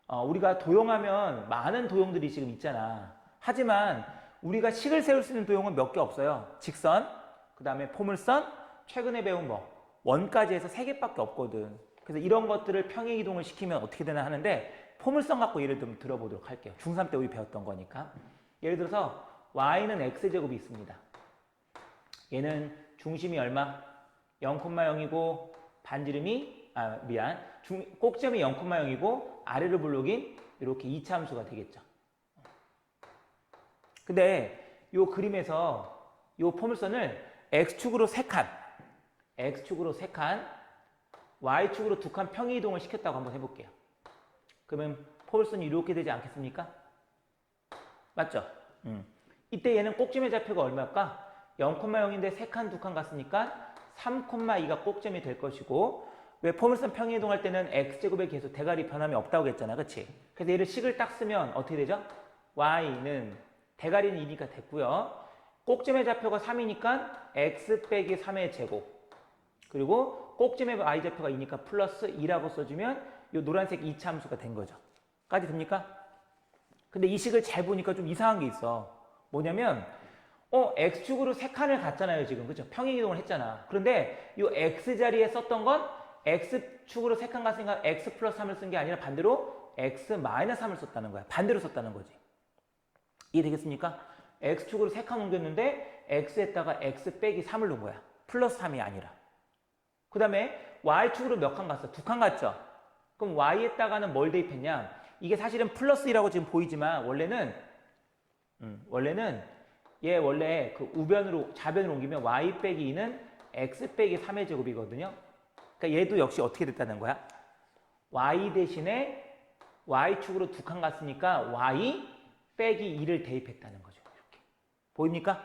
우리가 도형하면 많은 도형들이 지금 있잖아. 하지만 우리가 식을 세울 수 있는 도형은 몇 개 없어요. 직선, 그 다음에 포물선, 최근에 배운 원까지 해서 3개밖에 없거든. 그래서 이런 것들을 평행 이동을 시키면 어떻게 되나 하는데 포물선 갖고 예를 좀 들어보도록 할게요. 중3 때 우리 배웠던 거니까. 예를 들어서 y는 x제곱이 있습니다. 얘는 중심이 얼마? 0,0이고 반지름이 꼭지점이 0,0이고 아래로 블록인 이렇게 2차 함수가 되겠죠. 근데 이 그림에서 이 포물선을 x축으로 3칸, y축으로 2칸 평행 이동을 시켰다고 한번 해볼게요. 그러면 포물선이 이렇게 되지 않겠습니까? 맞죠? 이때 얘는 꼭지점의 좌표가 얼마일까? 0,0인데 3칸, 2칸 갔으니까 3,2가 꼭점이 될 것이고 왜 포물선 평행 이동할 때는 x제곱의 계수 대괄이 변함이 없다고 했잖아. 그치? 그래서 얘를 식을 딱 쓰면 어떻게 되죠? y는 대괄이는 2니까 됐고요. 꼭점의 좌표가 3이니까 x 빼기 3의 제곱 그리고 꼭점의 y좌표가 2니까 플러스 2라고 써주면 이 노란색 2차 함수가 된 거죠. 까지 됩니까? 근데 이 식을 잘 보니까 좀 이상한 게 있어. 뭐냐면 x축으로 3칸을 갔잖아요 지금. 그죠? 평행 이동을 했잖아. 그런데 이 x자리에 썼던 건 x축으로 3칸 갔으니까 x 플러스 3을 쓴 게 아니라 반대로 x 마이너스 3을 썼다는 거야. 반대로 썼다는 거지. 이해되겠습니까? x축으로 3칸 옮겼는데 x에다가 x 빼기 3을 놓은 거야. 플러스 3이 아니라. 그 다음에 y축으로 몇 칸 갔어? 2칸 갔죠? 그럼 y에다가는 뭘 대입했냐? 이게 사실은 플러스 2라고 지금 보이지만 원래는 얘 원래 그 좌변으로 옮기면 y 빼기 2는 x 빼기 3의 제곱이거든요. 그러니까 얘도 역시 어떻게 됐다는 거야? y 대신에 y축으로 2칸 갔으니까 y 빼기 2를 대입했다는 거죠. 이렇게. 보입니까?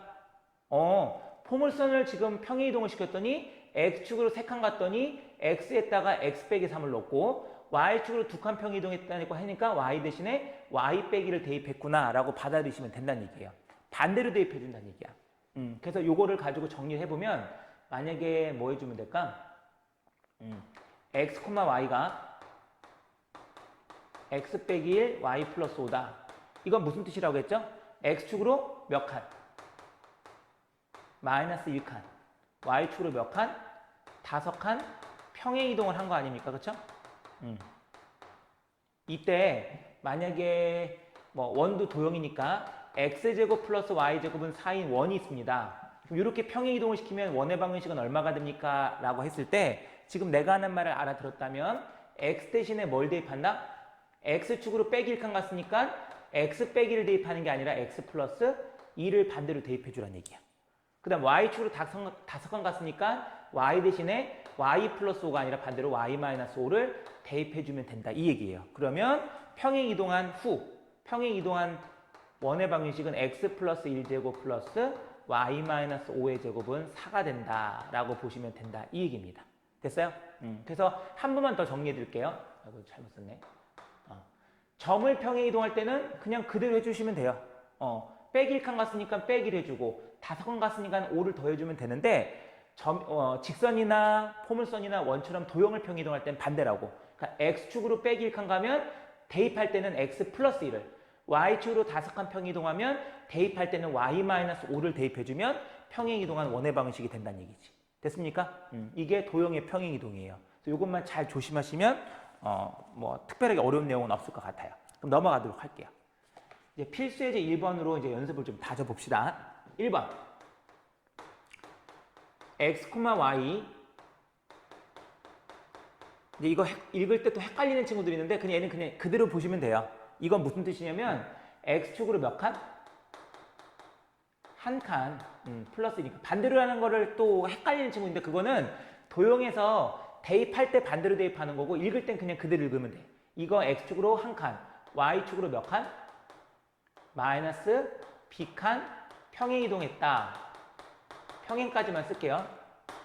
포물선을 지금 평행 이동을 시켰더니 x축으로 3칸 갔더니 x에다가 x 빼기 3을 넣고 y축으로 2칸 평행 이동했다고 하니까 y 대신에 y 빼기를 대입했구나 라고 받아들이시면 된다는 얘기예요. 반대로 대입해 준다는 얘기야. 그래서 요거를 가지고 정리를 해보면 만약에 뭐 해주면 될까? x, y가 x 빼기 1, y 플러스 5다. 이건 무슨 뜻이라고 했죠? x축으로 몇 칸? 마이너스 1칸. y축으로 몇 칸? 5칸 평행 이동을 한 거 아닙니까? 그쵸? 이때 만약에 원도 도형이니까 x제곱 플러스 y제곱은 4인 원이 있습니다. 그럼 이렇게 평행 이동을 시키면 원의 방정식은 얼마가 됩니까? 라고 했을 때 지금 내가 하는 말을 알아들었다면 x 대신에 뭘 대입한다? x축으로 빼기 1칸 갔으니까 x 빼기를 대입하는 게 아니라 x 플러스 2를 반대로 대입해 주라는 얘기야. 그 다음 y축으로 5칸 갔으니까 y 대신에 y 플러스 5가 아니라 반대로 y 마이너스 5를 대입해 주면 된다. 이 얘기예요. 그러면 평행 이동한 원의 방정식은 x 플러스 1제곱 플러스 y 마이너스 5의 제곱은 4가 된다 라고 보시면 된다. 이 얘기입니다. 됐어요? 그래서 한 번만 더 정리해 드릴게요. 아이고, 잘못 썼네. 점을 평행 이동할 때는 그냥 그대로 해주시면 돼요. 빼기 1칸 갔으니까 빼기를 해주고 5칸 갔으니까 5를 더해주면 되는데 직선이나 포물선이나 원처럼 도형을 평행 이동할 때는 반대라고. 그러니까 x축으로 빼기 1칸 가면 대입할 때는 x 플러스 1을 y축으로 5칸 평행 이동하면 대입할 때는 y 마이너스 5를 대입해주면 평행 이동한 원의 방정식이 된다는 얘기지. 됐습니까? 이게 도형의 평행 이동이에요. 그래서 이것만 잘 조심하시면 특별하게 어려운 내용은 없을 것 같아요. 그럼 넘어가도록 할게요. 이제 필수 예제 1번으로 이제 연습을 좀 다져봅시다. 1번. x, y. 이제 이거 읽을 때 또 헷갈리는 친구들이 있는데 그냥 얘는 그냥 그대로 보시면 돼요. 이건 무슨 뜻이냐면 x축으로 몇 칸? 한 칸. 플러스니까. 반대로 하는 거를 또 헷갈리는 친구인데 그거는 도형에서 대입할 때 반대로 대입하는 거고 읽을 땐 그냥 그대로 읽으면 돼. 이거 x축으로 한 칸, y축으로 몇 칸? 마이너스 b칸 평행 이동했다. 평행까지만 쓸게요.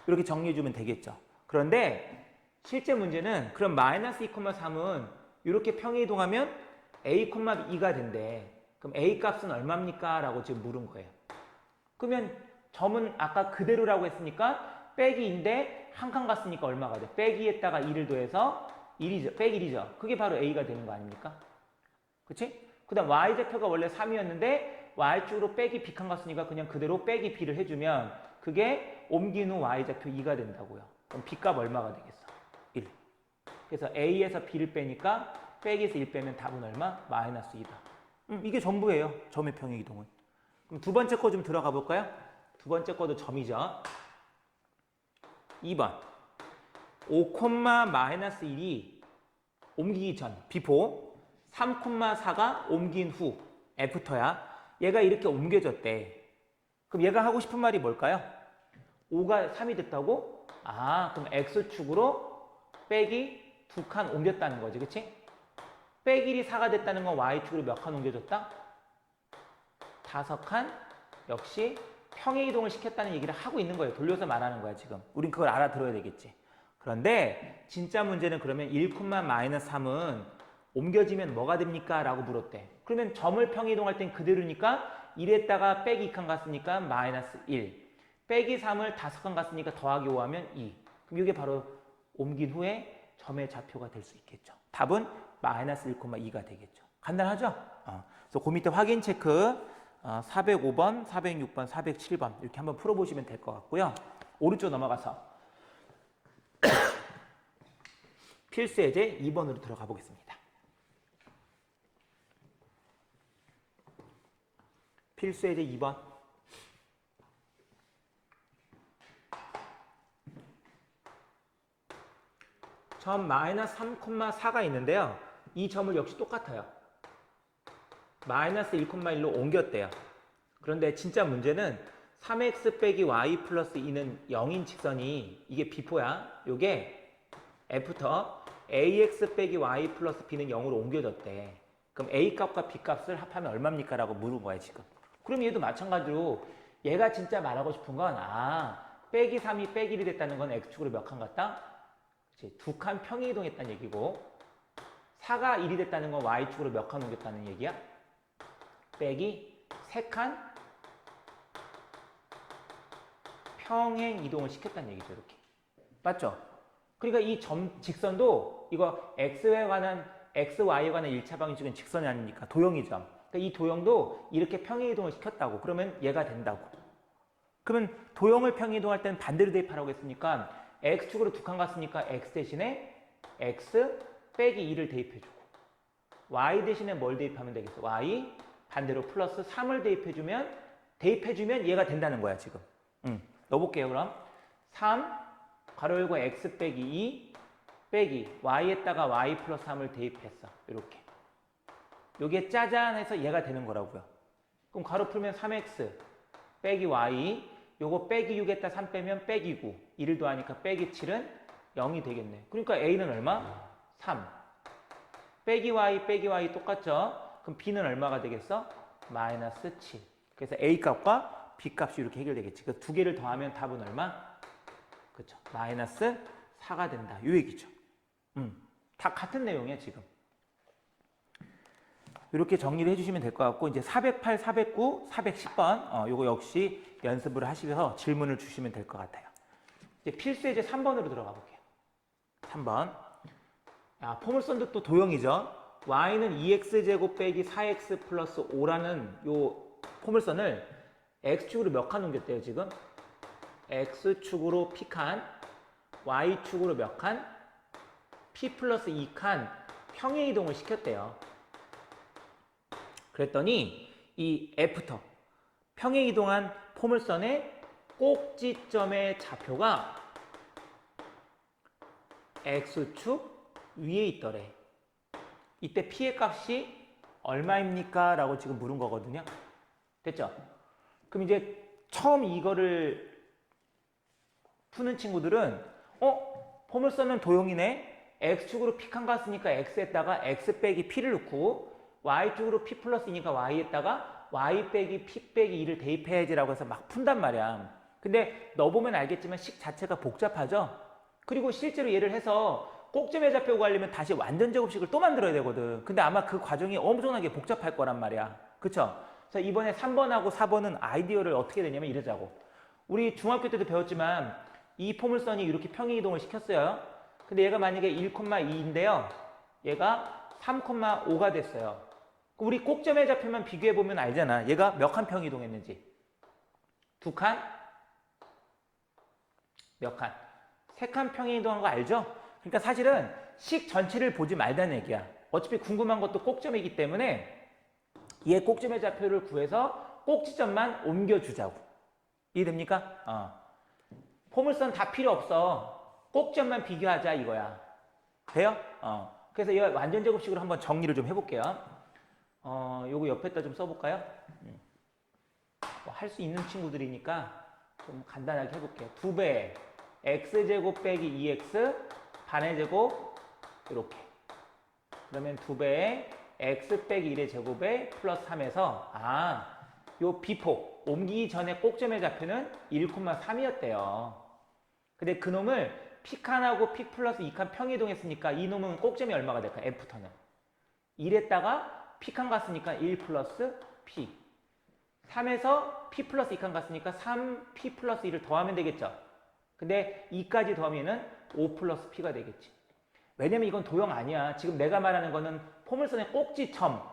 이렇게 정리해주면 되겠죠. 그런데 실제 문제는 그럼 마이너스 2,3은 이렇게 평행 이동하면 a, b가 된대. 그럼 a 값은 얼마입니까? 라고 지금 물은 거예요. 그러면 점은 아까 그대로라고 했으니까 빼기인데 한 칸 갔으니까 얼마가 돼? 빼기에다가 2를 더해서 1이죠. 빼기 1이죠. 그게 바로 a가 되는 거 아닙니까? 그치? 그 다음 y좌표가 원래 3이었는데 y축으로 빼기 b칸 갔으니까 그냥 그대로 빼기 b를 해주면 그게 옮긴 후 y좌표 2가 된다고요. 그럼 b값 얼마가 되겠어? 1. 그래서 a에서 b를 빼니까 빼기에서 1 빼면 답은 얼마? 마이너스 2다. 이게 전부예요. 점의 평행 이동은. 그럼 두 번째 거 좀 들어가 볼까요? 두 번째 거도 점이죠. 2번. 5,-1이 옮기기 전, before. 3,4가 옮긴 후, 애프터야. 얘가 이렇게 옮겨졌대. 그럼 얘가 하고 싶은 말이 뭘까요? 5가 3이 됐다고? 아, 그럼 x축으로 빼기 2칸 옮겼다는 거지, 그치? 빼기 1이 4가 됐다는 건 y축으로 몇 칸 옮겨졌다? 5칸? 역시 평행 이동을 시켰다는 얘기를 하고 있는 거예요. 돌려서 말하는 거야, 지금. 우린 그걸 알아들어야 되겠지. 그런데 진짜 문제는 그러면 1,-3은 옮겨지면 뭐가 됩니까? 라고 물었대. 그러면 점을 평행 이동할 땐 그대로니까 1에다가 빼기 2칸 갔으니까 마이너스 1. 빼기 3을 5칸 갔으니까 더하기 5 하면 2. 그럼 이게 바로 옮긴 후에 점의 좌표가 될 수 있겠죠. 답은 마이너스 1,2가 되겠죠. 간단하죠? 그래서 그 밑에 확인 체크 405번, 406번, 407번 이렇게 한번 풀어보시면 될 것 같고요. 오른쪽 넘어가서 필수 예제 2번으로 들어가 보겠습니다. 필수 예제 2번. 점 마이너스 3,4가 있는데요. 이 점을 역시 똑같아요. 마이너스 1,1로 옮겼대요. 그런데 진짜 문제는 3x 빼기 y 플러스 2는 0인 직선이 이게 비포야. 요게 애프터 ax 빼기 y 플러스 b는 0으로 옮겨졌대. 그럼 a 값과 b 값을 합하면 얼마입니까? 라고 물은 거야 지금. 그럼 얘도 마찬가지로 얘가 진짜 말하고 싶은 건 빼기 3이 빼기 1이 됐다는 건 x축으로 몇 칸 갔다? 그치, 2칸 평행 이동했다는 얘기고 4가 1이 됐다는 건 y축으로 몇 칸 옮겼다는 얘기야? 빼기 3칸 평행 이동을 시켰다는 얘기죠. 이렇게. 맞죠? 그러니까 이 점 직선도 이거 x에 관한 x, y에 관한 1차 방정식은 직선이 아니니까 도형이죠. 그러니까 이 도형도 이렇게 평행 이동을 시켰다고. 그러면 얘가 된다고. 그러면 도형을 평행 이동할 때는 반대로 대입하라고 했으니까 x축으로 2칸 갔으니까 x 대신에 x 빼기 2를 대입해주고 y 대신에 뭘 대입하면 되겠어? y 반대로 플러스 3을 대입해주면 얘가 된다는 거야 지금. 넣어볼게요. 그럼 3 가로 열고 x 빼기 2 빼기 y에다가 y 플러스 3을 대입했어. 이렇게. 요게 짜잔 해서 얘가 되는 거라고요. 그럼 가로 풀면 3x 빼기 y 요거 빼기 6에다 3 빼면 빼기 9 1을 더하니까 빼기 7은 0이 되겠네. 그러니까 a는 얼마? 3 빼기 y 똑같죠? 그럼 b는 얼마가 되겠어? 마이너스 7. 그래서 a 값과 b 값이 이렇게 해결되겠지. 그 두 개를 더하면 답은 얼마? 그렇죠. 마이너스 4가 된다. 이 얘기죠. 다 같은 내용이야 지금. 이렇게 정리를 해주시면 될 것 같고 이제 408, 409, 410번 요거 역시 연습을 하시면서 질문을 주시면 될 것 같아요. 이제 필수 예제 3번으로 들어가 볼게요. 3번. 포물선도 또 도형이죠. y는 2x제곱 빼기 4x 플러스 5라는 요 포물선을 x축으로 몇 칸 옮겼대요 지금? x축으로 p칸, y축으로 몇 칸? p 플러스 2칸 평행 이동을 시켰대요. 그랬더니 이 F터 평행이동한 포물선의 꼭지점의 좌표가 X축 위에 있더래. 이때 P의 값이 얼마입니까? 라고 지금 물은 거거든요. 됐죠? 그럼 이제 처음 이거를 푸는 친구들은 포물선은 도형이네. X축으로 P칸 갔으니까 X에다가 X 빼기 P를 넣고 Y축으로 P 플러스 2니까 Y에다가 Y 빼기 P 빼기 2를 대입해야지라고 해서 막 푼단 말이야. 근데 너 보면 알겠지만 식 자체가 복잡하죠? 그리고 실제로 얘를 해서 꼭점의 좌표 구하려면 다시 완전 제곱식을 또 만들어야 되거든. 근데 아마 그 과정이 엄청나게 복잡할 거란 말이야. 그쵸? 그래서 이번에 3번하고 4번은 아이디어를 어떻게 되냐면 이러자고. 우리 중학교 때도 배웠지만 이 포물선이 이렇게 평행이동을 시켰어요. 근데 얘가 만약에 1,2인데요. 얘가 3,5가 됐어요. 우리 꼭점의 좌표만 비교해보면 알잖아. 얘가 몇 칸 평이동했는지. 2칸? 몇 칸? 3칸 평이동한 거 알죠? 그러니까 사실은 식 전체를 보지 말자는 얘기야. 어차피 궁금한 것도 꼭점이기 때문에 얘 꼭점의 좌표를 구해서 꼭지점만 옮겨주자고. 이해됩니까? 포물선 다 필요 없어. 꼭점만 비교하자 이거야. 돼요? 그래서 이 완전 제곱식으로 한번 정리를 좀 해볼게요. 요거 옆에다 좀 써볼까요? 할 수 있는 친구들이니까 좀 간단하게 해볼게요. 2배 x제곱 빼기 2x 반의 제곱 이렇게. 그러면 2배에 x 빼기 1의 제곱에 플러스 3에서 요 비폭 옮기기 전에 꼭점의 좌표는 1,3이었대요. 근데 그놈을 P칸하고 P 플러스 2칸 평이동했으니까 이놈은 꼭점이 얼마가 될까? F터는 1에다가 P칸 갔으니까 1 플러스 P 3에서 P 플러스 2칸 갔으니까 3P 플러스 1을 더하면 되겠죠. 근데 2까지 더하면은 5 플러스 P가 되겠지. 왜냐면 이건 도형 아니야. 지금 내가 말하는 거는 포물선의 꼭지점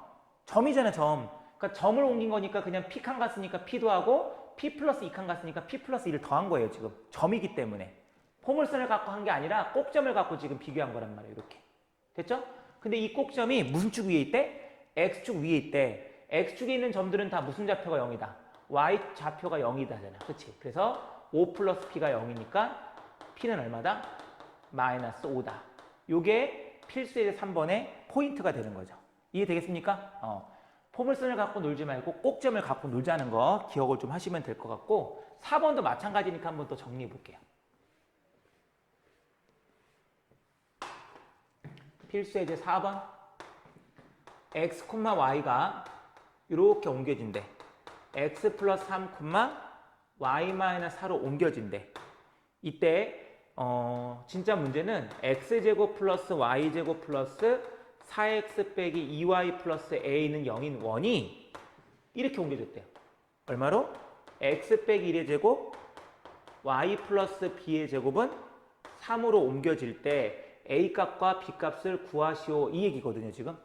점이잖아. 점. 그러니까 점을 옮긴 거니까 그냥 P칸 갔으니까 P도 하고 P 플러스 2칸 갔으니까 P 플러스 1을 더한 거예요. 지금 점이기 때문에 포물선을 갖고 한 게 아니라 꼭점을 갖고 지금 비교한 거란 말이에요. 이렇게 됐죠? 근데 이 꼭점이 무슨 축 위에 있대? X축 위에 있대. X축에 있는 점들은 다 무슨 좌표가 0이다? Y 좌표가 0이다잖아. 그치? 그래서 5 플러스 P가 0이니까 P는 얼마다? 마이너스 5다. 요게 필수의 3번의 포인트가 되는 거죠. 이해되겠습니까? 포물선을 갖고 놀지 말고 꼭점을 갖고 놀자는 거 기억을 좀 하시면 될 것 같고 4번도 마찬가지니까 한번 또 정리해 볼게요. 필수의 제 4번 x, y가 이렇게 옮겨진대. x 플러스 3, y 마이너스 4로 옮겨진대. 이때 진짜 문제는 x제곱 플러스 y제곱 플러스 4x 빼기 2y 플러스 a는 0인 원이 이렇게 옮겨졌대요. 얼마로? x 빼기 1의 제곱 y 플러스 b의 제곱은 3으로 옮겨질 때 a 값과 b 값을 구하시오 이 얘기거든요. 지금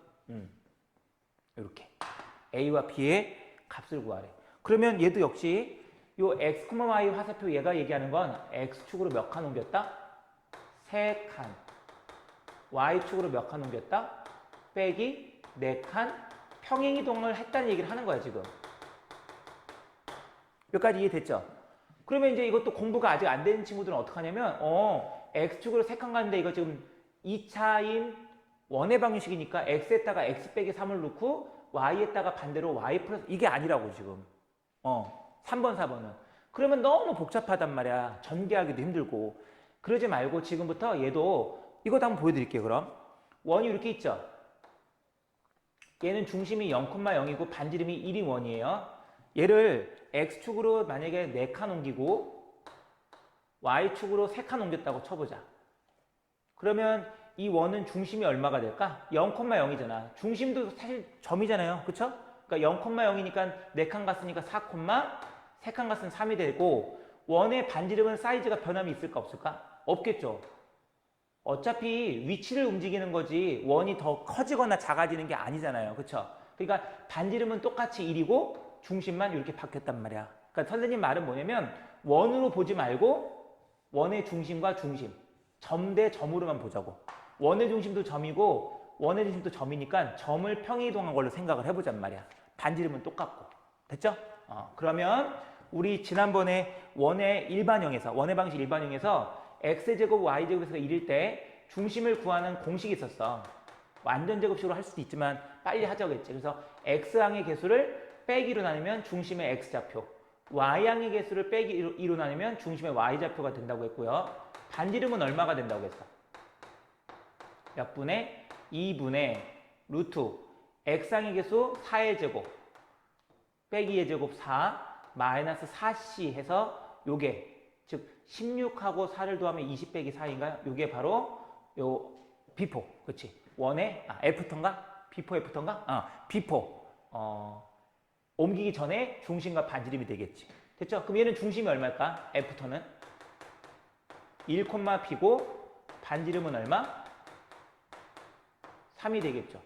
이렇게 a와 b의 값을 구하래. 그러면 얘도 역시 요 x, y 화살표 얘가 얘기하는 건 x축으로 몇 칸 옮겼다? 3칸. y축으로 몇 칸 옮겼다? 빼기 4칸 평행이동을 했다는 얘기를 하는 거야 지금. 여기까지 이해됐죠? 그러면 이제 이것도 공부가 아직 안 되는 친구들은 어떻게 하냐면 x축으로 3칸 가는데 이거 지금 2차인 원의 방정식이니까 x에다가 x 빼기 3을 넣고 y에다가 반대로 y 플러스 이게 아니라고 지금 3번 4번은 그러면 너무 복잡하단 말이야. 전개하기도 힘들고. 그러지 말고 지금부터 얘도 이것도 한번 보여드릴게요. 그럼 원이 이렇게 있죠. 얘는 중심이 0,0이고 반지름이 1인 원이에요. 얘를 x축으로 만약에 4칸 옮기고 y축으로 3칸 옮겼다고 쳐보자. 그러면 이 원은 중심이 얼마가 될까? 0,0이잖아. 중심도 사실 점이잖아요. 그쵸? 그러니까 0,0이니까 4칸 갔으니까 4, 3칸 갔으면 3이 되고 원의 반지름은 사이즈가 변함이 있을까 없을까? 없겠죠. 어차피 위치를 움직이는 거지 원이 더 커지거나 작아지는 게 아니잖아요. 그쵸? 그러니까 반지름은 똑같이 1이고 중심만 이렇게 바뀌었단 말이야. 그러니까 선생님 말은 뭐냐면 원으로 보지 말고 원의 중심과 중심 점 대 점으로만 보자고. 원의 중심도 점이고 원의 중심도 점이니까 점을 평행이동한 걸로 생각을 해보잔 말이야. 반지름은 똑같고. 됐죠? 그러면 우리 지난번에 원의 방식 일반형에서 x제곱 y제곱에서 이릴 때 중심을 구하는 공식이 있었어. 완전 제곱식으로 할 수도 있지만 빨리 하자고 했지. 그래서 x항의 개수를 빼기로 나누면 중심의 x좌표, y항의 개수를 빼기 2로 나누면 중심의 y좌표가 된다고 했고요. 반지름은 얼마가 된다고 했어? 몇 분의 2분의 루트 x항의 개수 4의 제곱 빼기 2의 제곱 4 마이너스 4c 해서 요게 즉 16하고 4를 더하면 20 빼기 4인가요? 요게 바로 요 비포. 그렇지. 원의 애프터인가? 비포 애프터인가? 비포. 옮기기 전에 중심과 반지름이 되겠지. 됐죠? 그럼 얘는 중심이 얼마일까? 애프터는 1,B고 반지름은 얼마? 3이 되겠죠.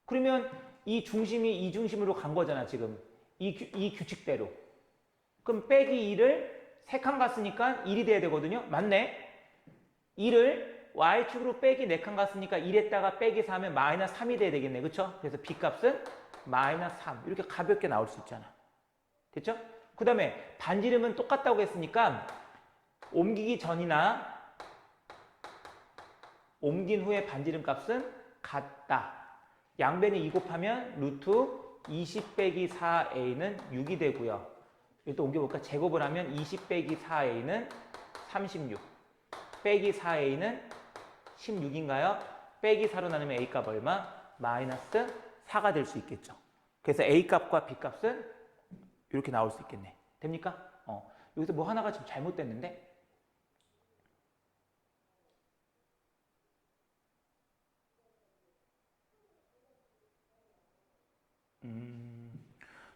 그러면 이 중심이 이 중심으로 간 거잖아, 지금. 이 규칙대로. 그럼 빼기 2를 3칸 갔으니까 1이 돼야 되거든요. 맞네. 2를 y축으로 빼기 4칸 갔으니까 1에다가 빼기 4하면 마이너스 3이 돼야 되겠네. 그쵸? 그래서 b값은 마이너스 3. 이렇게 가볍게 나올 수 있잖아. 됐죠? 그 다음에 반지름은 똑같다고 했으니까 옮기기 전이나 옮긴 후에 반지름 값은 같다. 양변에 2 곱하면 루트 20 빼기 4a는 6이 되고요. 이거 또 옮겨볼까? 제곱을 하면 20 빼기 4a는 36. 빼기 4a는 16인가요? 빼기 4로 나누면 a값 얼마? 마이너스 4가 될 수 있겠죠. 그래서 a값과 b값은 이렇게 나올 수 있겠네. 됩니까? 여기서 뭐 하나가 지금 잘못됐는데?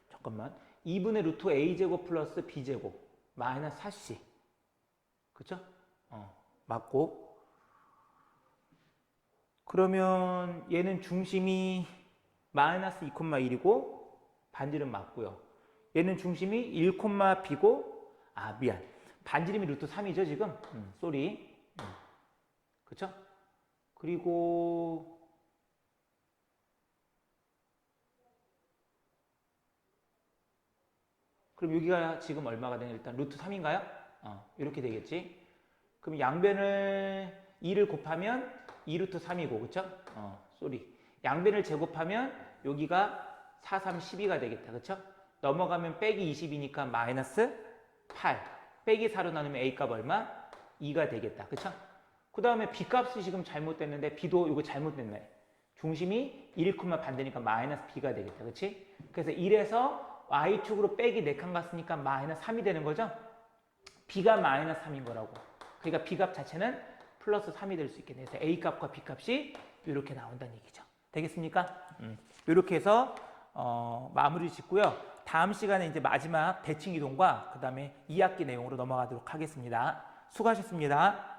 잠깐만. 2분의 루트 a제곱 플러스 b제곱 마이너스 4c. 그쵸? 맞고. 그러면 얘는 중심이 마이너스 2,1이고 반지름 맞고요. 얘는 중심이 1,b고 미안. 반지름이 루트 3이죠 지금? 쏘리. 그쵸? 그리고 그럼 여기가 지금 얼마가 되냐? 일단 루트 3인가요? 이렇게 되겠지. 그럼 양변을 2를 곱하면 2루트 3이고, 그쵸? 쏘리. 양변을 제곱하면 여기가 4, 3, 12가 되겠다. 그쵸? 넘어가면 빼기 20이니까 마이너스 8. 빼기 4로 나누면 A값 얼마? 2가 되겠다. 그쵸? 그 다음에 B값이 지금 잘못됐는데 B도 이거 잘못됐네. 중심이 1, 반대니까 마이너스 B가 되겠다. 그치? 그래서 1에서 Y축으로 빼기 4칸 갔으니까 마이너스 3이 되는 거죠? B가 마이너스 3인 거라고. 그러니까 B값 자체는 플러스 3이 될 수 있겠네요. 그래서 A값과 B값이 이렇게 나온다는 얘기죠. 되겠습니까? 이렇게 해서 마무리 짓고요. 다음 시간에 이제 마지막 대칭 이동과 그 다음에 2학기 내용으로 넘어가도록 하겠습니다. 수고하셨습니다.